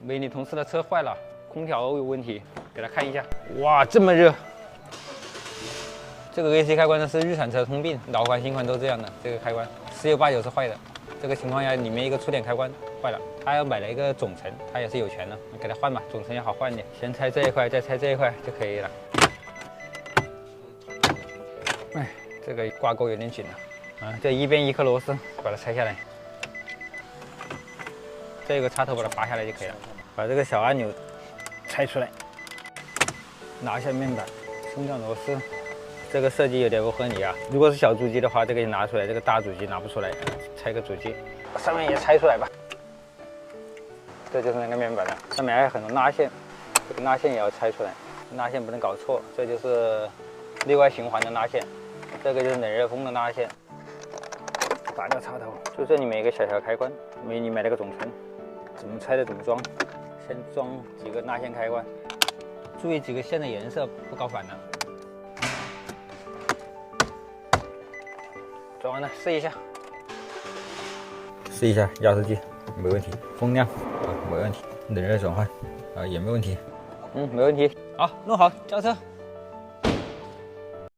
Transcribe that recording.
美女同事的车坏了，空调有问题，给他看一下。哇，这么热！这个 AC 开关呢是日产车通病，老款新款都这样的。这个开关十有八九是坏的。这个情况下，里面一个触点开关坏了，他要买了一个总成，他也是有钱的，给他换吧，总成也好换点。先拆这一块，再拆这一块就可以了。哎，这个挂钩有点紧了啊！这一边一颗螺丝，把它拆下来。这个插头把它拔下来就可以了。把这个小按钮拆出来，拿下面板，松掉螺丝。这个设计有点不合理啊！如果是小主机的话，这个拿出来，这个大主机拿不出来，拆个主机，把上面也拆出来吧。这就是那个面板了，上面还有很多拉线，这个拉线也要拆出来，拉线不能搞错。这就是内外循环的拉线，这个就是冷热风的拉线。拔掉插头，就这里面一个小开关，美女买了个总成，怎么拆的怎么装。先装几个拉线开关，注意几个线的颜色不搞反了。装完了，试一下，压缩机没问题，风量没问题，冷热转换也没问题，没问题。好，弄好交车。